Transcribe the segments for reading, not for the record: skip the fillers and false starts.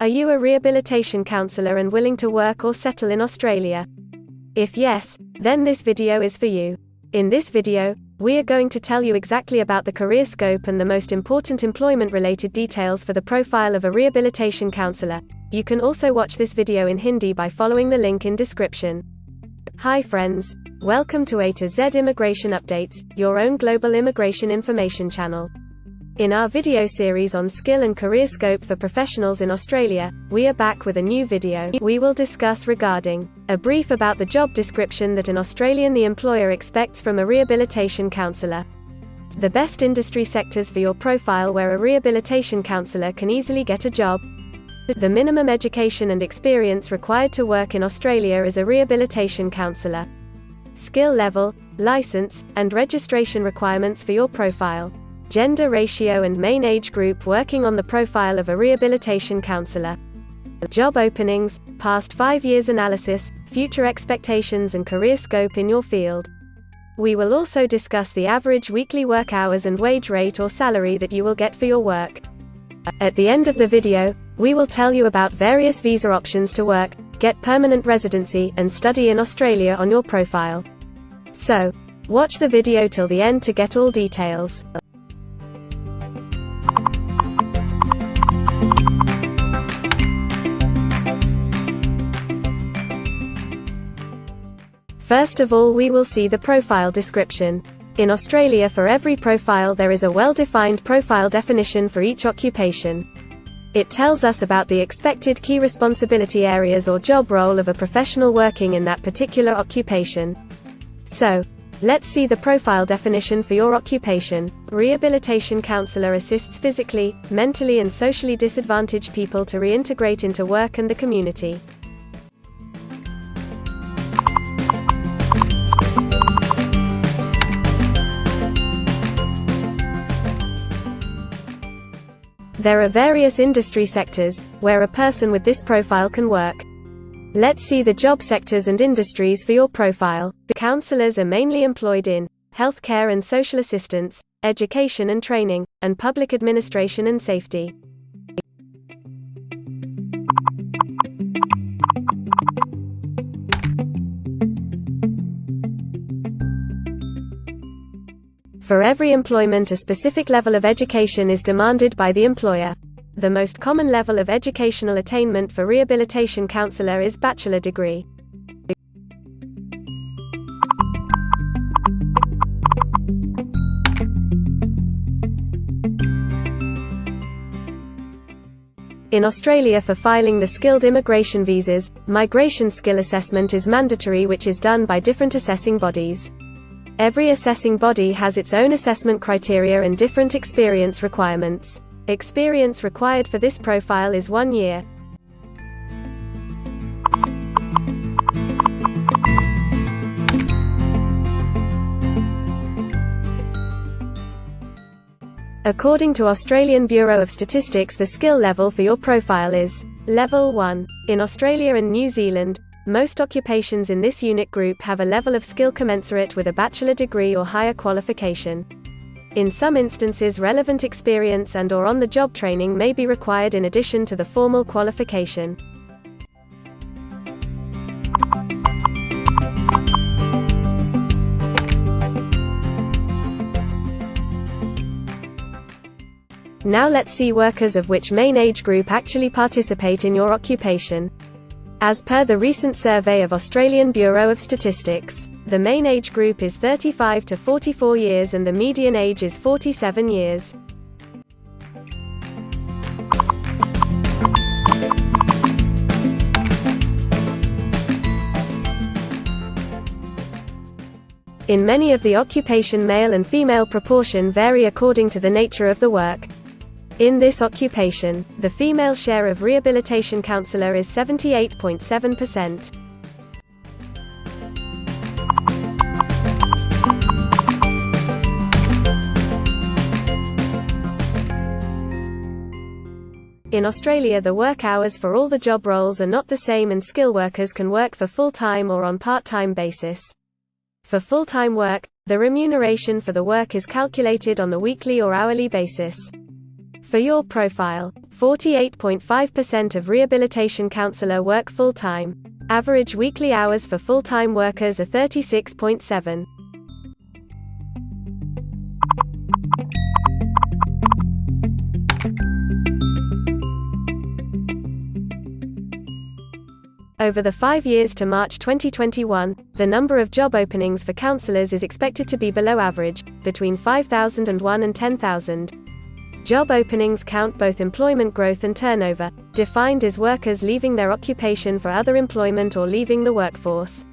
Are you a rehabilitation counsellor and willing to work or settle in Australia? If yes, then this video is for you. In this video, we are going to tell you exactly about the career scope and the most important employment-related details for the profile of a rehabilitation counsellor. You can also watch this video in Hindi by following the link in description. Hi friends, welcome to A to Z Immigration Updates, your own global immigration information channel. In our video series on skill and career scope for professionals in Australia, we are back with a new video. We will discuss regarding a brief about the job description that an Australian the employer expects from a rehabilitation counsellor. The best industry sectors for your profile where a rehabilitation counsellor can easily get a job. The minimum education and experience required to work in Australia as a rehabilitation counsellor. Skill level, license, and registration requirements for your profile. Gender ratio and main age group working on the profile of a rehabilitation counsellor. Job openings, past 5 years analysis, future expectations and career scope in your field. We will also discuss the average weekly work hours and wage rate or salary that you will get for your work. At the end of the video, we will tell you about various visa options to work, get permanent residency, and study in Australia on your profile. So, watch the video till the end to get all details. First of all, we will see the profile description. In Australia, for every profile there is a well-defined profile definition for each occupation. It tells us about the expected key responsibility areas or job role of a professional working in that particular occupation. So, let's see the profile definition for your occupation. Rehabilitation counsellor assists physically, mentally and socially disadvantaged people to reintegrate into work and the community. There are various industry sectors where a person with this profile can work. Let's see the job sectors and industries for your profile. Counsellors are mainly employed in healthcare and social assistance, education and training, and public administration and safety. For every employment, a specific level of education is demanded by the employer. The most common level of educational attainment for rehabilitation counsellor is bachelor degree. In Australia, for filing the skilled immigration visas, migration skill assessment is mandatory, which is done by different assessing bodies. Every assessing body has its own assessment criteria and different experience requirements. Experience required for this profile is 1 year. According to Australian Bureau of Statistics, the skill level for your profile is Level 1. In Australia and New Zealand, most occupations in this unit group have a level of skill commensurate with a bachelor degree or higher qualification. In some instances, relevant experience and/or on-the-job training may be required in addition to the formal qualification. Now let's see workers of which main age group actually participate in your occupation. As per the recent survey of Australian Bureau of Statistics, the main age group is 35 to 44 years and the median age is 47 years. In many of the occupation, male and female proportion vary according to the nature of the work. In this occupation, the female share of rehabilitation counsellor is 78.7%. In Australia, the work hours for all the job roles are not the same and skill workers can work for full-time or on part-time basis. For full-time work, the remuneration for the work is calculated on the weekly or hourly basis. For your profile, 48.5% of rehabilitation counselor work full-time. Average weekly hours for full-time workers are 36.7. Over the 5 years to March 2021, the number of job openings for counselors is expected to be below average, between 5,001 and 10,000. Job openings count both employment growth and turnover, defined as workers leaving their occupation for other employment or leaving the workforce.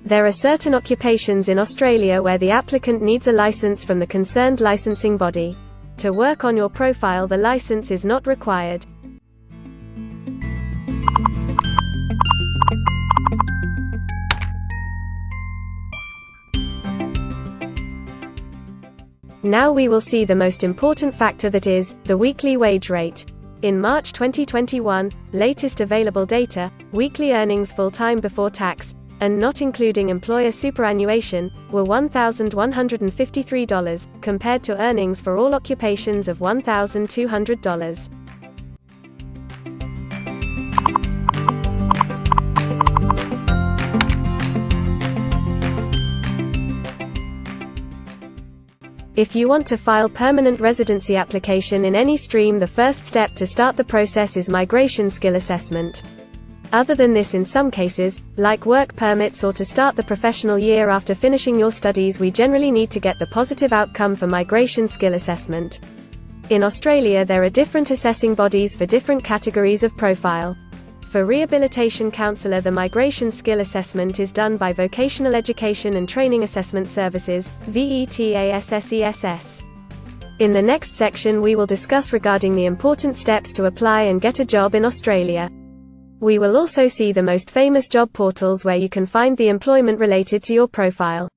There are certain occupations in Australia where the applicant needs a license from the concerned licensing body. To work on your profile, the license is not required. Now we will see the most important factor, that is, the weekly wage rate. In March 2021, latest available data, weekly earnings full-time before tax, and not including employer superannuation, were $1,153, compared to earnings for all occupations of $1,200. If you want to file permanent residency application in any stream, the first step to start the process is migration skill assessment. Other than this, in some cases, like work permits or to start the professional year after finishing your studies, we generally need to get the positive outcome for migration skill assessment. In Australia, there are different assessing bodies for different categories of profile. For Rehabilitation Counsellor, the Migration Skill Assessment is done by Vocational Education and Training Assessment Services, VETASSESS. In the next section we will discuss regarding the important steps to apply and get a job in Australia. We will also see the most famous job portals where you can find the employment related to your profile.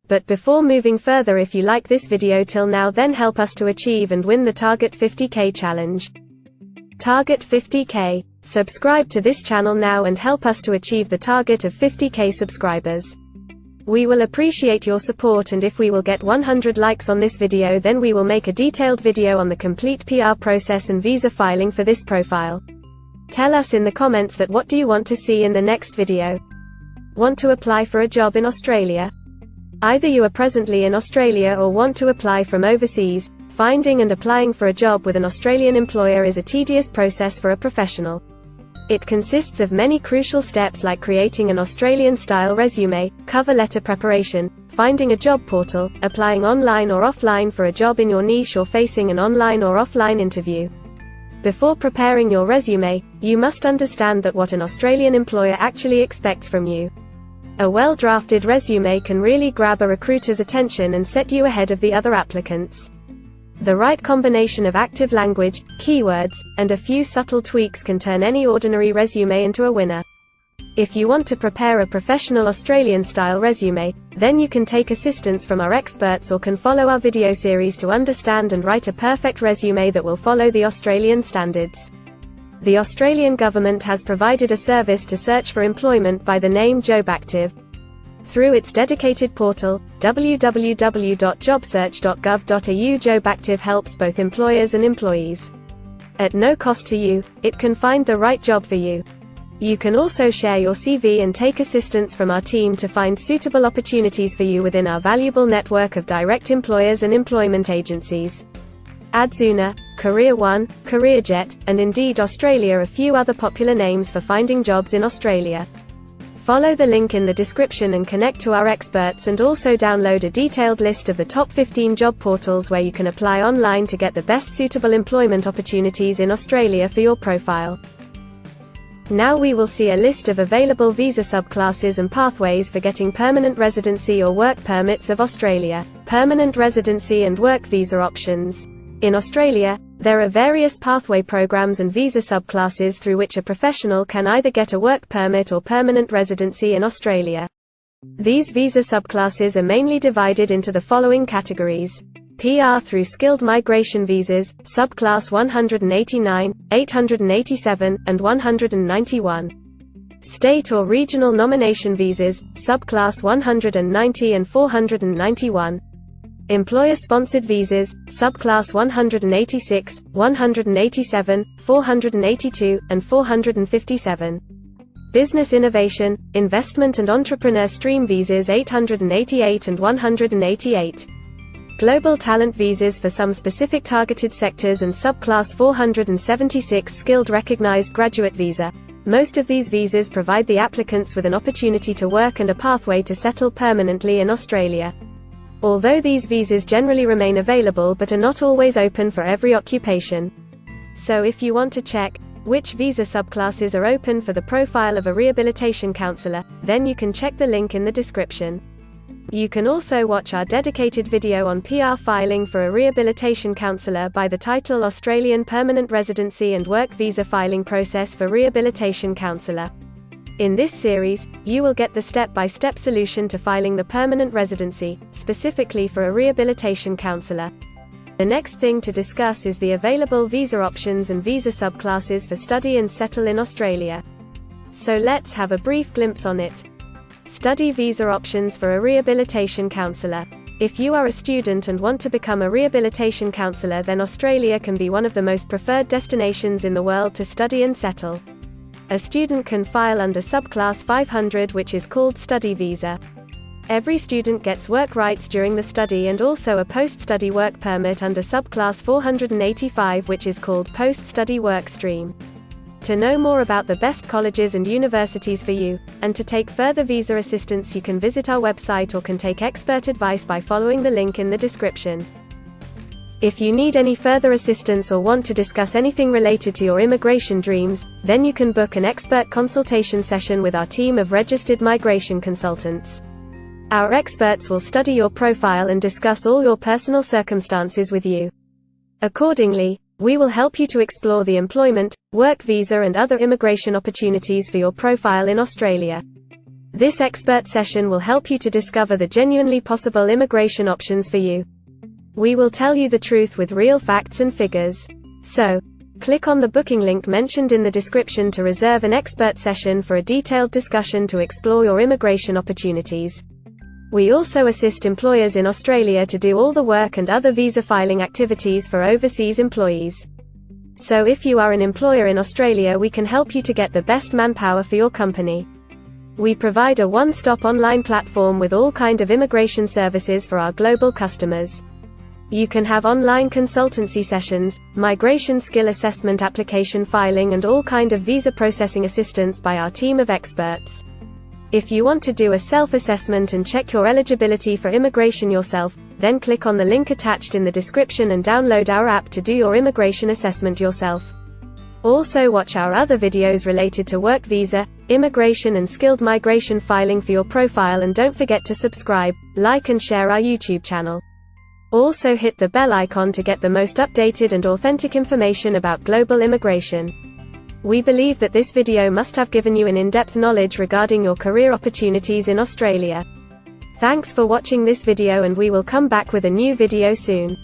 But before moving further, if you like this video till now, then help us to achieve and win the Target 50K challenge. Target 50K. Subscribe to this channel now and help us to achieve the target of 50K subscribers. We will appreciate your support, and if we will get 100 likes on this video, then we will make a detailed video on the complete PR process and visa filing for this profile. Tell us in the comments that what do you want to see in the next video. Want to apply for a job in Australia? Either you are presently in Australia or want to apply from overseas. Finding and applying for a job with an Australian employer is a tedious process for a professional. It consists of many crucial steps like creating an Australian-style resume, cover letter preparation, finding a job portal, applying online or offline for a job in your niche, or facing an online or offline interview. Before preparing your resume, you must understand that what an Australian employer actually expects from you. A well-drafted resume can really grab a recruiter's attention and set you ahead of the other applicants. The right combination of active language, keywords, and a few subtle tweaks can turn any ordinary resume into a winner. If you want to prepare a professional Australian-style resume, then you can take assistance from our experts or can follow our video series to understand and write a perfect resume that will follow the Australian standards. The Australian government has provided a service to search for employment by the name JobActive. Through its dedicated portal, www.jobsearch.gov.au, JobActive helps both employers and employees. At no cost to you, it can find the right job for you. You can also share your CV and take assistance from our team to find suitable opportunities for you within our valuable network of direct employers and employment agencies. Adzuna, Career One, CareerJet, and Indeed Australia are a few other popular names for finding jobs in Australia. Follow the link in the description and connect to our experts, and also download a detailed list of the top 15 job portals where you can apply online to get the best suitable employment opportunities in Australia for your profile. Now we will see a list of available visa subclasses and pathways for getting permanent residency or work permits of Australia. Permanent residency and work visa options. In Australia, there are various pathway programs and visa subclasses through which a professional can either get a work permit or permanent residency in Australia. These visa subclasses are mainly divided into the following categories: PR through skilled migration visas, subclass 189, 887, and 191. State or regional nomination visas, subclass 190 and 491. Employer-sponsored visas, subclass 186, 187, 482, and 457. Business innovation, investment and entrepreneur stream visas 888 and 188. Global talent visas for some specific targeted sectors and subclass 476 skilled recognized graduate visa. Most of these visas provide the applicants with an opportunity to work and a pathway to settle permanently in Australia. Although these visas generally remain available but are not always open for every occupation. So if you want to check which visa subclasses are open for the profile of a rehabilitation counsellor, then you can check the link in the description. You can also watch our dedicated video on PR filing for a rehabilitation counsellor by the title Australian Permanent Residency and Work Visa Filing Process for Rehabilitation Counsellor. In this series, you will get the step-by-step solution to filing the permanent residency, specifically for a rehabilitation counsellor. The next thing to discuss is the available visa options and visa subclasses for study and settle in Australia. So let's have a brief glimpse on it. Study visa options for a rehabilitation counsellor. If you are a student and want to become a rehabilitation counsellor, then Australia can be one of the most preferred destinations in the world to study and settle. A student can file under subclass 500, which is called study visa. Every student gets work rights during the study and also a post-study work permit under subclass 485, which is called post-study work stream. To know more about the best colleges and universities for you, and to take further visa assistance, you can visit our website or can take expert advice by following the link in the description. If you need any further assistance or want to discuss anything related to your immigration dreams, then you can book an expert consultation session with our team of registered migration consultants. Our experts will study your profile and discuss all your personal circumstances with you. Accordingly, we will help you to explore the employment, work visa and other immigration opportunities for your profile in Australia. This expert session will help you to discover the genuinely possible immigration options for you. We will tell you the truth with real facts and figures. So, click on the booking link mentioned in the description to reserve an expert session for a detailed discussion to explore your immigration opportunities. We also assist employers in Australia to do all the work and other visa filing activities for overseas employees. So if you are an employer in Australia, we can help you to get the best manpower for your company. We provide a one-stop online platform with all kinds of immigration services for our global customers. You can have online consultancy sessions, migration skill assessment, application filing and all kinds of visa processing assistance by our team of experts. If you want to do a self-assessment and check your eligibility for immigration yourself, then click on the link attached in the description and download our app to do your immigration assessment yourself. Also watch our other videos related to work visa, immigration and skilled migration filing for your profile, and don't forget to subscribe, like and share our YouTube channel. Also hit the bell icon to get the most updated and authentic information about global immigration. We believe that this video must have given you an in-depth knowledge regarding your career opportunities in Australia. Thanks for watching this video, and we will come back with a new video soon.